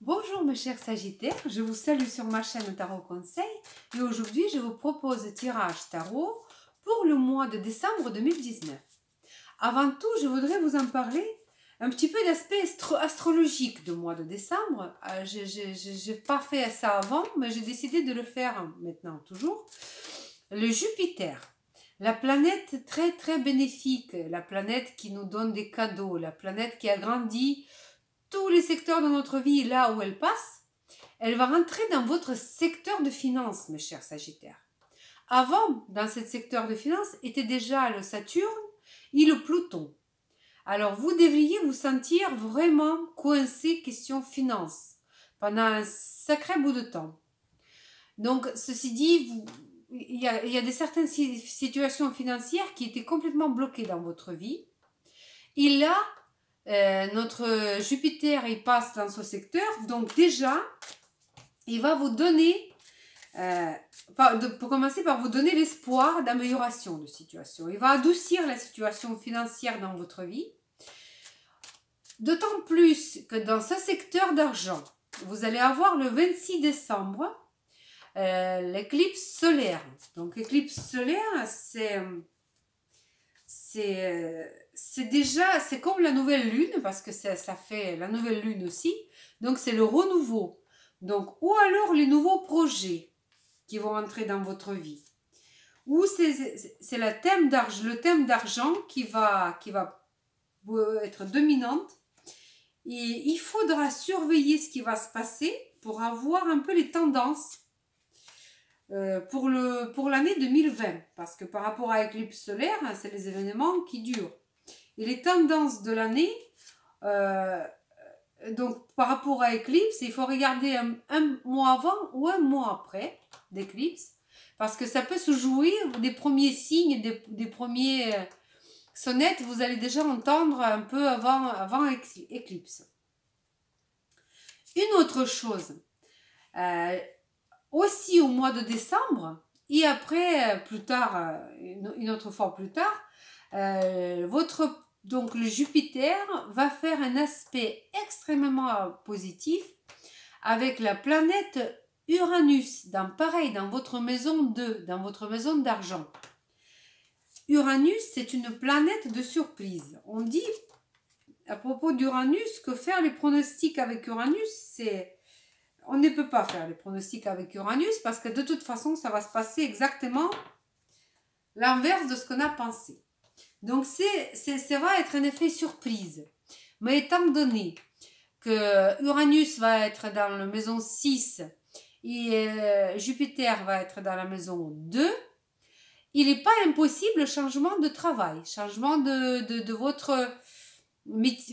Bonjour mes chers Sagittaires, je vous salue sur ma chaîne Tarot Conseil et aujourd'hui je vous propose un tirage tarot pour le mois de décembre 2019. Avant tout, je voudrais vous en parler un petit peu d'aspect astrologique du mois de décembre. Je n'ai pas fait ça avant, mais j'ai décidé de le faire maintenant toujours. Le Jupiter, la planète très très bénéfique, la planète qui nous donne des cadeaux, la planète qui agrandit tous les secteurs de notre vie là où elle passe, elle va rentrer dans votre secteur de finance, mes chers Sagittaires. Avant, dans ce secteur de finance, était déjà le Saturne et le Pluton. Alors, vous devriez vous sentir vraiment coincé question finance pendant un sacré bout de temps. Donc, ceci dit, il y a certaines situations financières qui étaient complètement bloquées dans votre vie. Et là, notre Jupiter, il passe dans ce secteur. Donc déjà, il va vous donner, pour commencer par vous donner l'espoir d'amélioration de situation. Il va adoucir la situation financière dans votre vie. D'autant plus que dans ce secteur d'argent, vous allez avoir le 26 décembre l'éclipse solaire. Donc l'éclipse solaire, c'est comme la nouvelle lune, parce que ça fait la nouvelle lune aussi. Donc c'est le renouveau. Donc, ou alors les nouveaux projets qui vont entrer dans votre vie. Ou c'est le thème d'argent qui va être dominante. Et il faudra surveiller ce qui va se passer pour avoir un peu les tendances pour l'année 2020. Parce que par rapport à l'éclipse solaire, c'est les événements qui durent. Et les tendances de l'année, donc par rapport à l'éclipse, il faut regarder un mois avant ou un mois après l'éclipse. Parce que ça peut se jouer des premiers signes, des premiers sonnettes, vous allez déjà entendre un peu avant l'éclipse. Une autre chose, aussi au mois de décembre, et après, plus tard, une autre fois plus tard, donc le Jupiter va faire un aspect extrêmement positif avec la planète Uranus, dans votre maison 2, dans votre maison d'argent. Uranus, c'est une planète de surprise. On dit à propos d'Uranus que faire les pronostics avec Uranus, on ne peut pas faire les pronostics avec Uranus parce que de toute façon, ça va se passer exactement l'inverse de ce qu'on a pensé. Donc, ça va être un effet surprise. Mais étant donné que Uranus va être dans la maison 6 et Jupiter va être dans la maison 2, il n'est pas impossible changement de travail, changement de votre...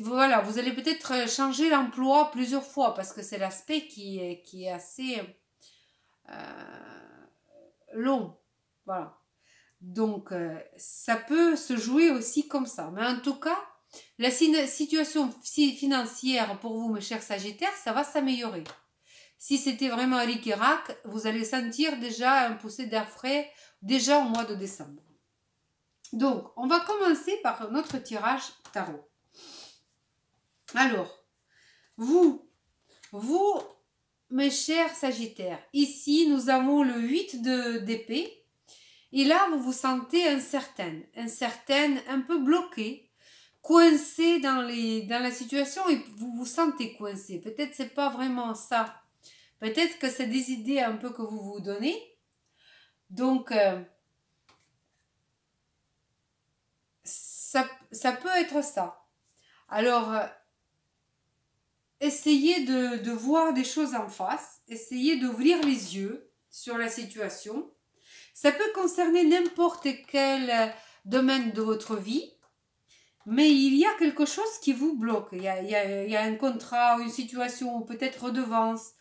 Voilà, vous allez peut-être changer l'emploi plusieurs fois parce que c'est l'aspect qui est assez long. Voilà. Donc, ça peut se jouer aussi comme ça. Mais en tout cas, la situation financière pour vous, mes chers Sagittaires, ça va s'améliorer. Si c'était vraiment Ric et Rac, vous allez sentir déjà un poussé d'air frais déjà au mois de décembre. Donc, on va commencer par notre tirage tarot. Alors, vous, mes chers Sagittaires, ici, nous avons le 8 d'épée. Et là, vous vous sentez incertaine, un peu bloqué, coincé dans la situation et vous vous sentez coincé. Peut-être c'est pas vraiment ça. Peut-être que c'est des idées un peu que vous vous donnez. Donc, ça peut être ça. Alors, essayez de voir des choses en face. Essayez d'ouvrir les yeux sur la situation. Ça peut concerner n'importe quel domaine de votre vie. Mais il y a quelque chose qui vous bloque. Il y a un contrat, une situation, ou peut-être redevance,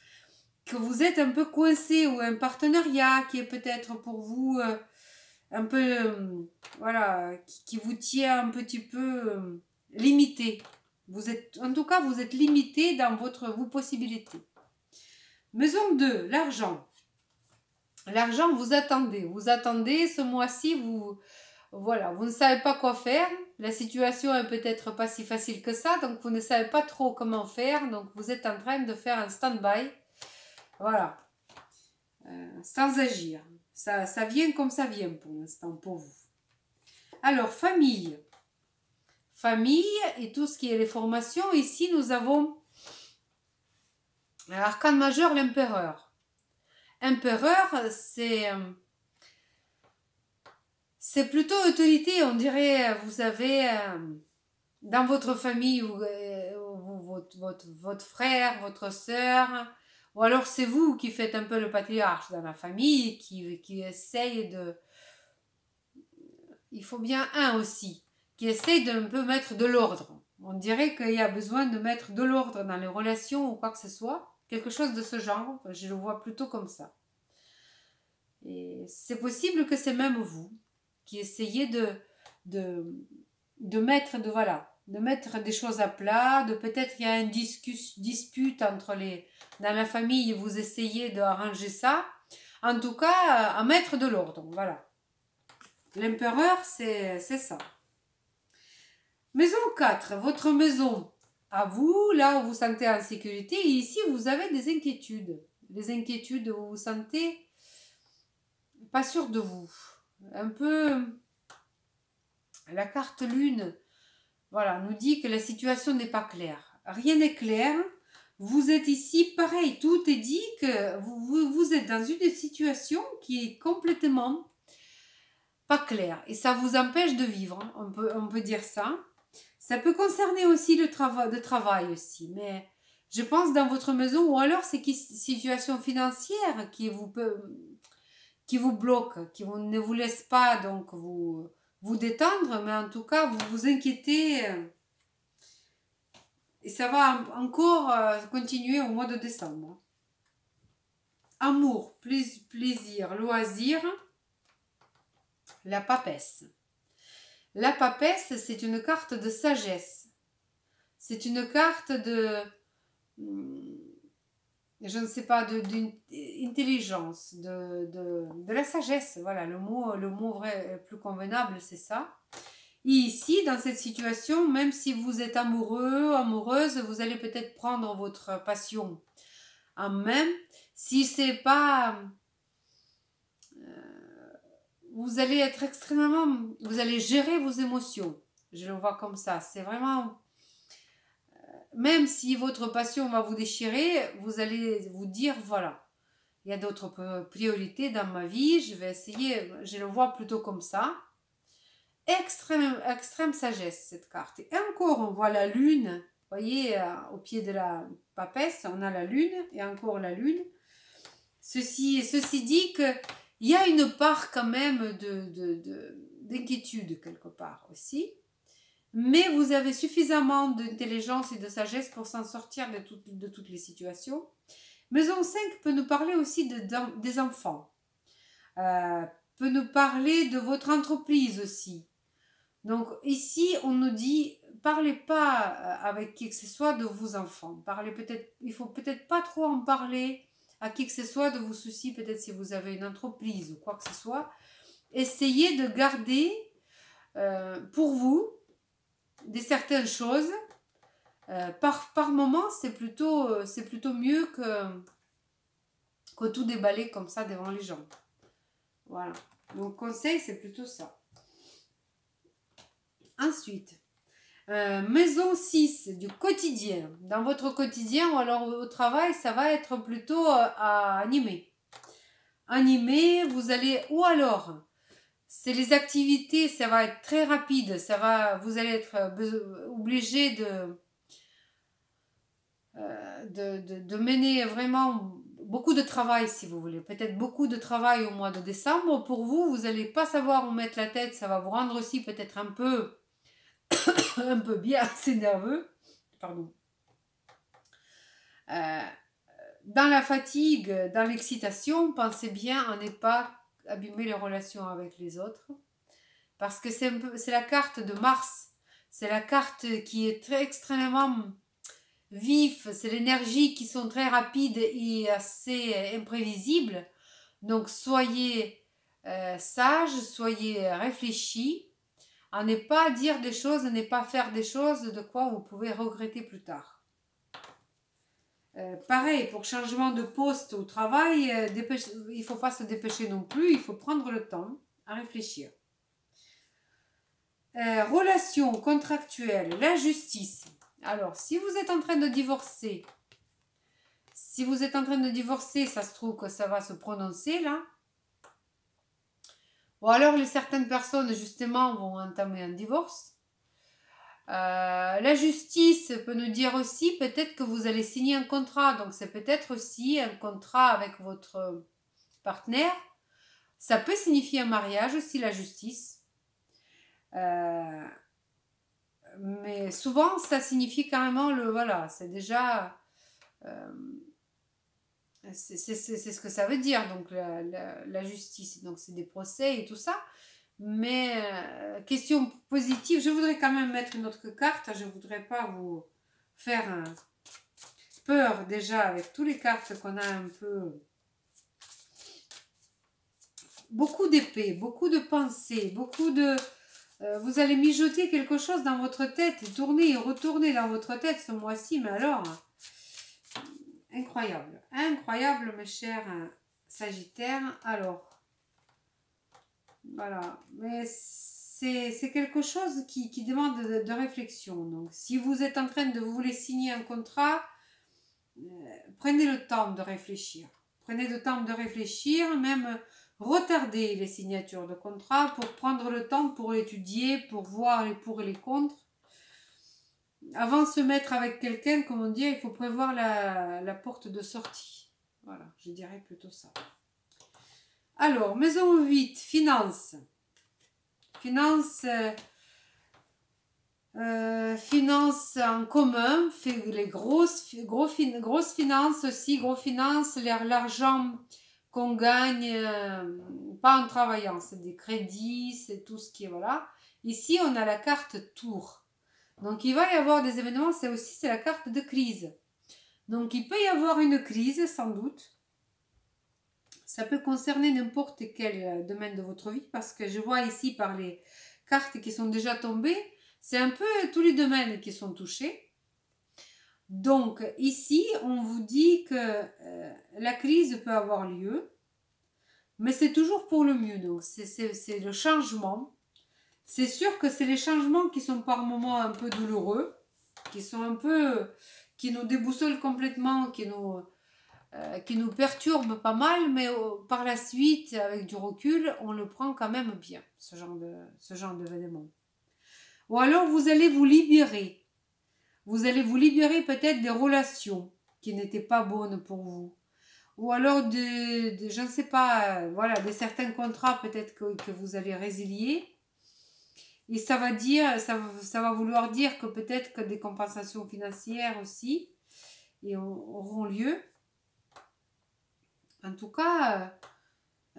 que vous êtes un peu coincé, ou un partenariat qui est peut-être pour vous un peu, voilà, qui vous tient un petit peu limité. En tout cas, vous êtes limité dans vos possibilités. Maison 2, l'argent. L'argent, vous attendez ce mois-ci, voilà, vous ne savez pas quoi faire. La situation est peut-être pas si facile que ça, donc vous ne savez pas trop comment faire. Donc vous êtes en train de faire un stand-by. Voilà. Sans agir. Ça vient comme ça vient pour l'instant, pour vous. Alors, famille. Famille et tout ce qui est les formations. Ici, nous avons l'arcane majeur, l'empereur. Empereur, c'est plutôt autorité. On dirait, vous avez dans votre famille votre frère, votre sœur, ou alors c'est vous qui faites un peu le patriarche dans la famille, qui essaye de... Il faut bien un aussi, qui essaye de un peu mettre de l'ordre. On dirait qu'il y a besoin de mettre de l'ordre dans les relations ou quoi que ce soit. Quelque chose de ce genre, je le vois plutôt comme ça. Et c'est possible que c'est même vous qui essayez de mettre de mettre des choses à plat, de peut-être il y a une dispute entre dans la famille, vous essayez d'arranger ça. En tout cas, à mettre de l'ordre, voilà. L'empereur, c'est ça. Maison 4, votre maison à vous, là où vous vous sentez en sécurité. Et ici, vous avez des inquiétudes. Les inquiétudes où vous vous sentez pas sûr de vous. Un peu... La carte lune, voilà, nous dit que la situation n'est pas claire. Rien n'est clair. Vous êtes ici, pareil, tout est dit que vous êtes dans une situation qui est complètement pas claire. Et ça vous empêche de vivre, hein. On peut dire ça. Ça peut concerner aussi le travail aussi. Mais je pense dans votre maison, ou alors c'est une situation financière qui vous bloque, qui ne vous laisse pas donc vous détendre, mais en tout cas, vous vous inquiétez. Et ça va encore continuer au mois de décembre. Amour, plaisir, loisir, la papesse. La papesse, c'est une carte de sagesse. C'est une carte de... je ne sais pas, d'intelligence, de la sagesse. Voilà, le mot vrai, plus convenable, c'est ça. Et ici, dans cette situation, même si vous êtes amoureux, amoureuse, vous allez peut-être prendre votre passion en main. Si c'est pas... vous allez être extrêmement... Vous allez gérer vos émotions. Je le vois comme ça. C'est vraiment... même si votre passion va vous déchirer, vous allez vous dire, voilà, il y a d'autres priorités dans ma vie, je vais essayer, je le vois plutôt comme ça. Extrême sagesse, cette carte. Et encore, on voit la lune, vous voyez, au pied de la papesse, on a la lune, et encore la lune. Ceci dit qu'il y a une part quand même d'inquiétude quelque part aussi. Mais vous avez suffisamment d'intelligence et de sagesse pour s'en sortir de toutes les situations. Maison 5 peut nous parler aussi des enfants. Peut nous parler de votre entreprise aussi. Donc ici, on nous dit, parlez pas avec qui que ce soit de vos enfants. Il faut peut-être pas trop en parler à qui que ce soit de vos soucis, peut-être si vous avez une entreprise ou quoi que ce soit. Essayez de garder pour vous certaines choses. Par moment, c'est plutôt mieux que tout déballer comme ça devant les gens. Voilà. Mon conseil, c'est plutôt ça. Ensuite, maison 6 du quotidien. Dans votre quotidien ou alors au travail, ça va être plutôt animé. Animé, vous allez... Ou alors, c'est les activités, ça va être très rapide. Vous allez être obligé de mener vraiment beaucoup de travail si vous voulez. Peut-être beaucoup de travail au mois de décembre. Pour vous, vous n'allez pas savoir où mettre la tête. Ça va vous rendre aussi peut-être un peu bien assez nerveux. Pardon. Dans la fatigue, dans l'excitation, pensez bien à ne pas abîmer les relations avec les autres. Parce que c'est la carte de Mars. C'est la carte qui est extrêmement vif. C'est l'énergie qui sont très rapides et assez imprévisibles. Donc soyez sages, soyez réfléchis. à ne pas dire des choses, à ne pas faire des choses de quoi vous pouvez regretter plus tard. Pareil, pour changement de poste au travail, il ne faut pas se dépêcher non plus, il faut prendre le temps à réfléchir. Relations contractuelles, la justice. Alors, si vous êtes en train de divorcer, ça se trouve que ça va se prononcer là. Ou alors, certaines personnes, justement, vont entamer un divorce. La justice peut nous dire aussi peut-être que vous allez signer un contrat. Donc, c'est peut-être aussi un contrat avec votre partenaire. Ça peut signifier un mariage aussi, la justice. Mais souvent, ça signifie carrément voilà, c'est déjà... c'est ce que ça veut dire, donc la justice. Donc, c'est des procès et tout ça. Mais question positive, je voudrais quand même mettre une autre carte. Je ne voudrais pas vous faire peur déjà avec toutes les cartes qu'on a un peu. Beaucoup d'épées, beaucoup de pensées, beaucoup de... vous allez mijoter quelque chose dans votre tête et tourner et retourner dans votre tête ce mois-ci. Mais alors, incroyable. Incroyable, mes chers Sagittaires. Alors... Voilà, mais c'est quelque chose qui demande de réflexion. Donc, si vous êtes en train de vous voulez signer un contrat, prenez le temps de réfléchir. Prenez le temps de réfléchir, même retardez les signatures de contrat pour prendre le temps pour l'étudier, pour voir les pour et les contre. Avant de se mettre avec quelqu'un, comme on dit, il faut prévoir la porte de sortie. Voilà, je dirais plutôt ça. Alors, maison 8, finances. Finances en commun, les grosses finances aussi, gros finances, l'argent qu'on gagne, pas en travaillant, c'est des crédits, c'est tout ce qui est, voilà. Ici, on a la carte tour. Donc, il va y avoir des événements, c'est la carte de crise. Donc, il peut y avoir une crise, sans doute. Ça peut concerner n'importe quel domaine de votre vie parce que je vois ici par les cartes qui sont déjà tombées, c'est un peu tous les domaines qui sont touchés. Donc ici, on vous dit que la crise peut avoir lieu, mais c'est toujours pour le mieux. Donc c'est le changement. C'est sûr que c'est les changements qui sont par moments un peu douloureux, qui sont un peu, qui nous déboussolent complètement, qui nous perturbe pas mal, mais par la suite, avec du recul, on le prend quand même bien, ce genre d'événement. Ou alors, vous allez vous libérer. Vous allez vous libérer peut-être des relations qui n'étaient pas bonnes pour vous. Ou alors, je ne sais pas, voilà, de certains contrats peut-être que vous allez résilier. Et ça va vouloir dire que peut-être que des compensations financières aussi auront lieu. En tout cas,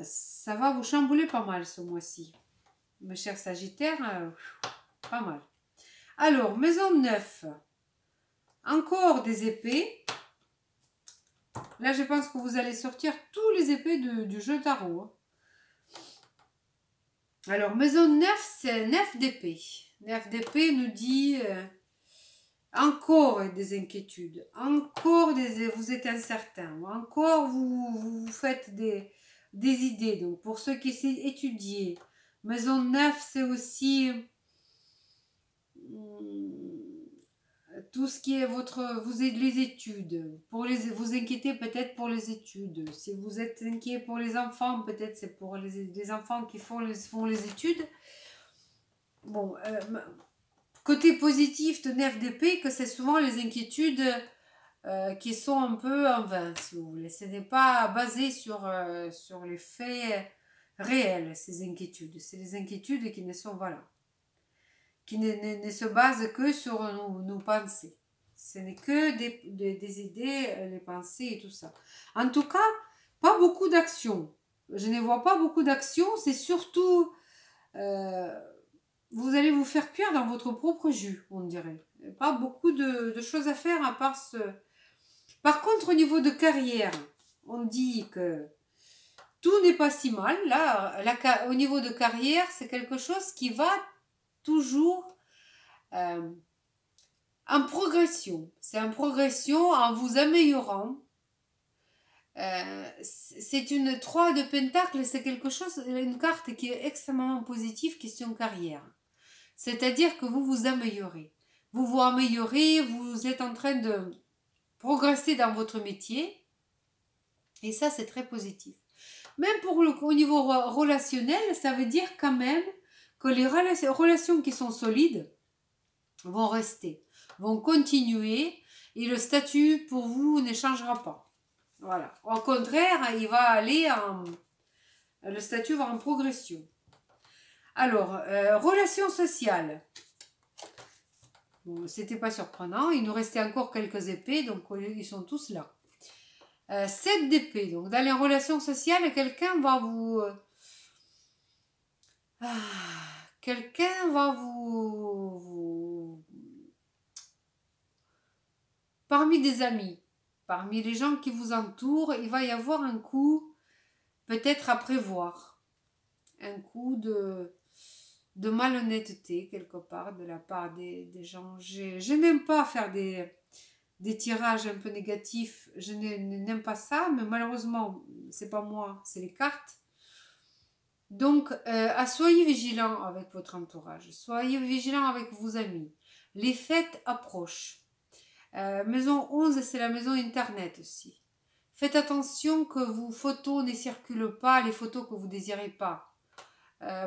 ça va vous chambouler pas mal ce mois-ci. Mes chers Sagittaires, pas mal. Alors, maison 9. Encore des épées. Là, je pense que vous allez sortir tous les épées du jeu tarot. Alors, maison 9, c'est 9 d'épées. 9 d'épées nous dit encore des inquiétudes. Encore vous êtes incertain. Encore vous faites des idées. Donc, pour ceux qui essaient d'étudier, maison 9, c'est aussi tout ce qui est les études. Vous inquiétez peut-être pour les études. Si vous êtes inquiet pour les enfants, peut-être c'est pour les enfants qui font les études. Bon, côté positif de 9 d'épée, que c'est souvent les inquiétudes qui sont un peu en vain, si vous voulez. Ce n'est pas basé sur les faits réels, ces inquiétudes. C'est les inquiétudes qui ne sont, voilà, qui ne se basent que sur nos pensées. Ce n'est que des idées, les pensées et tout ça. En tout cas, pas beaucoup d'actions. Je ne vois pas beaucoup d'actions. C'est surtout... vous allez vous faire cuire dans votre propre jus, on dirait. Pas beaucoup de choses à faire à part ce... Par contre, au niveau de carrière, on dit que tout n'est pas si mal. Là, au niveau de carrière, c'est quelque chose qui va toujours en progression. C'est en progression, en vous améliorant. C'est une 3 de pentacle, c'est quelque chose, une carte qui est extrêmement positive, question carrière. C'est-à-dire que vous vous améliorez. Vous vous améliorez, vous êtes en train de progresser dans votre métier. Et ça, c'est très positif. Même au niveau relationnel, ça veut dire quand même que les relations qui sont solides vont rester, vont continuer et le statut pour vous ne changera pas. Voilà. Au contraire, il va aller le statut va en progression. Alors, relations sociales. Bon, c'était pas surprenant. Il nous restait encore quelques épées, donc ils sont tous là. 7 d'épée. Donc, dans les relations sociales, quelqu'un va vous... quelqu'un va vous... Parmi des amis, parmi les gens qui vous entourent, il va y avoir un coup peut-être à prévoir. Un coup de malhonnêteté quelque part de la part des gens. Je n'aime pas faire des tirages un peu négatifs. Je n'aime pas ça, mais malheureusement, c'est pas moi, c'est les cartes. Donc, soyez vigilants avec votre entourage. Soyez vigilants avec vos amis. Les fêtes approchent. Maison 11, c'est la maison Internet aussi. Faites attention que vos photos ne circulent pas, les photos que vous ne désirez pas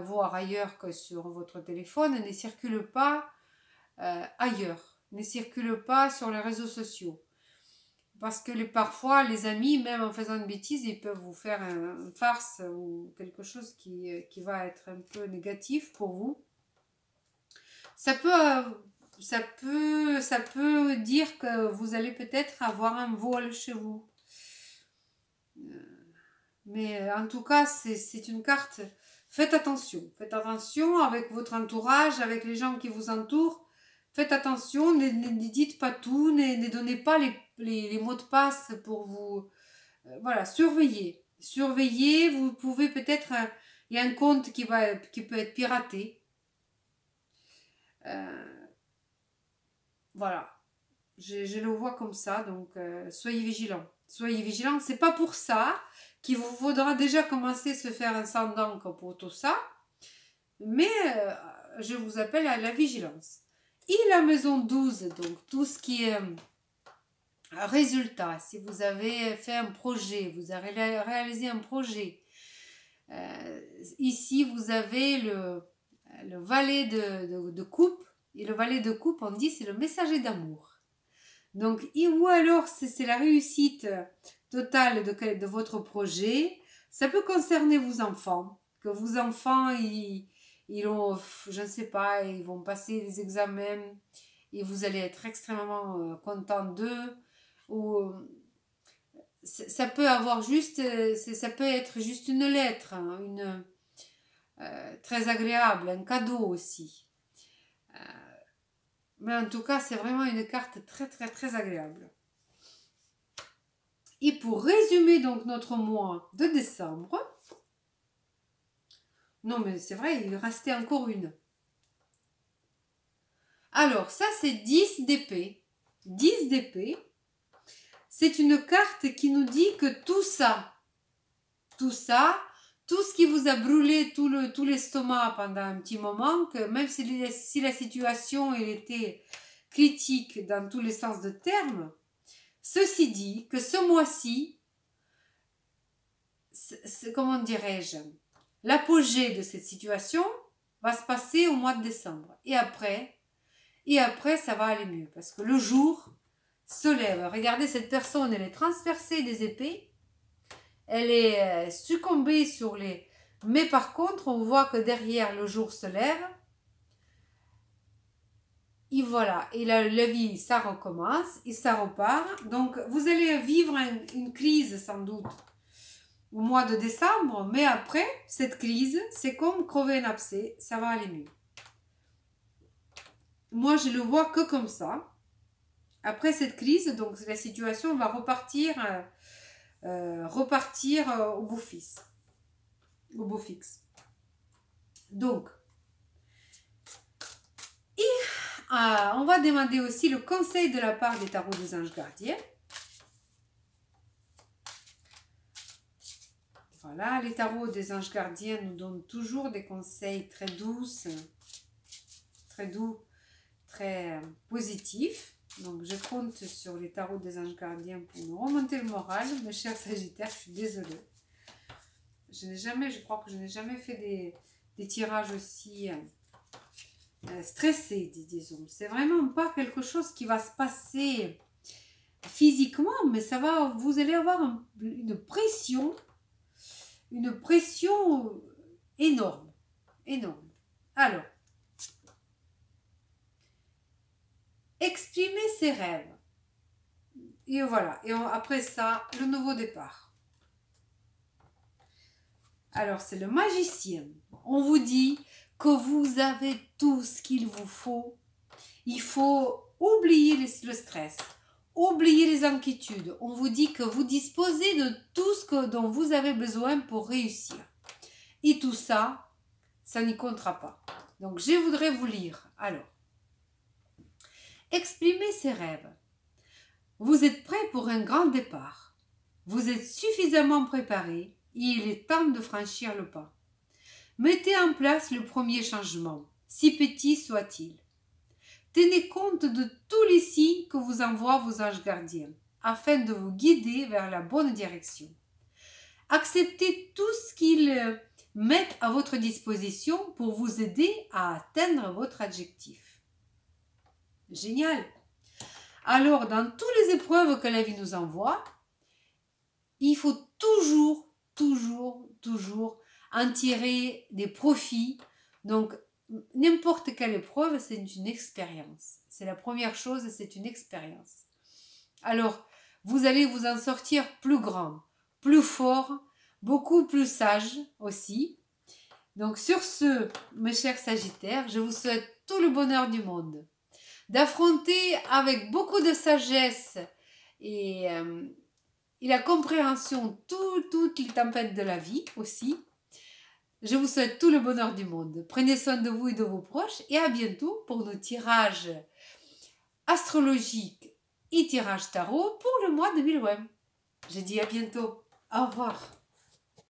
voir ailleurs que sur votre téléphone, ne circulent pas ailleurs, ne circulent pas sur les réseaux sociaux. Parce que parfois, les amis, même en faisant une bêtise, ils peuvent vous faire une farce ou quelque chose qui va être un peu négatif pour vous. Ça peut dire que vous allez peut-être avoir un vol chez vous. Mais en tout cas, c'est une carte. Faites attention avec votre entourage, avec les gens qui vous entourent. Faites attention, ne dites pas tout, ne donnez pas les mots de passe pour vous. Voilà, surveillez. Surveillez, vous pouvez peut-être. Il y a un compte qui peut être piraté. Voilà. Je le vois comme ça, donc soyez vigilants. Soyez vigilants. C'est pas pour ça qu'il vous faudra déjà commencer à se faire un sang d'encre pour tout ça. Mais je vous appelle à la vigilance. Et la maison 12, donc tout ce qui est résultat, si vous avez fait un projet, vous avez réalisé un projet, ici vous avez le valet de coupe, et le valet de coupe, on dit, c'est le messager d'amour. Donc, ou alors c'est la réussite totale de votre projet. Ça peut concerner vos enfants, que vos enfants, ils ont, je ne sais pas, ils vont passer des examens et vous allez être extrêmement content d'eux. Ou ça peut avoir ça peut être juste une lettre, hein, très agréable, un cadeau aussi. Mais en tout cas, c'est vraiment une carte très très très agréable. Et pour résumer donc notre mois de décembre, non mais c'est vrai, il restait encore une. Alors ça c'est 10 d'épée. 10 d'épée, c'est une carte qui nous dit que tout ça, tout ce qui vous a brûlé tout l'estomac pendant un petit moment, que même si la situation elle était critique dans tous les sens de terme, ceci dit que ce mois-ci, comment dirais-je, l'apogée de cette situation va se passer au mois de décembre. Et après, ça va aller mieux. Parce que le jour se lève. Regardez, cette personne, elle est transpercée des épées. Elle est succombée sur les... Mais par contre, on voit que derrière, le jour se lève. Et voilà. Et la vie, ça recommence. Et ça repart. Donc, vous allez vivre une crise, sans doute, au mois de décembre. Mais après, cette crise, c'est comme crever un abcès. Ça va aller mieux. Moi, je le vois que comme ça. Après cette crise, donc la situation va repartir au beau fixe. Donc, On va demander aussi le conseil de la part des tarots des anges gardiens. Voilà, les tarots des anges gardiens nous donnent toujours des conseils très doux, très positifs. Donc, je compte sur les tarots des anges gardiens pour nous remonter le moral. Mes chers Sagittaires, je suis désolée. Je crois que je n'ai jamais fait des tirages aussi stressés, disons. C'est vraiment pas quelque chose qui va se passer physiquement, mais vous allez avoir une pression énorme, énorme. Alors, exprimer ses rêves. Et voilà, et après ça, le nouveau départ. Alors, c'est le magicien. On vous dit que vous avez tout ce qu'il vous faut. Il faut oublier le stress, oublier les inquiétudes. On vous dit que vous disposez de tout ce dont vous avez besoin pour réussir. Et tout ça, ça n'y comptera pas. Donc, je voudrais vous lire. Alors, exprimez ses rêves. Vous êtes prêt pour un grand départ. Vous êtes suffisamment préparé. Il est temps de franchir le pas. Mettez en place le premier changement, si petit soit-il. Tenez compte de tous les signes que vous envoient vos anges gardiens, afin de vous guider vers la bonne direction. Acceptez tout ce qu'ils mettent à votre disposition pour vous aider à atteindre votre objectif. Génial! Alors, dans toutes les épreuves que la vie nous envoie, il faut toujours en tirer des profits. Donc, n'importe quelle épreuve, c'est une expérience. C'est la première chose, c'est une expérience. Alors, vous allez vous en sortir plus grand, plus fort, beaucoup plus sage aussi. Donc, sur ce, mes chers Sagittaires, je vous souhaite tout le bonheur du monde, d'affronter avec beaucoup de sagesse et la compréhension toutes les tempêtes de la vie aussi. Je vous souhaite tout le bonheur du monde. Prenez soin de vous et de vos proches et à bientôt pour nos tirages astrologiques et tirages tarot pour le mois de 2020. Je dis à bientôt. Au revoir.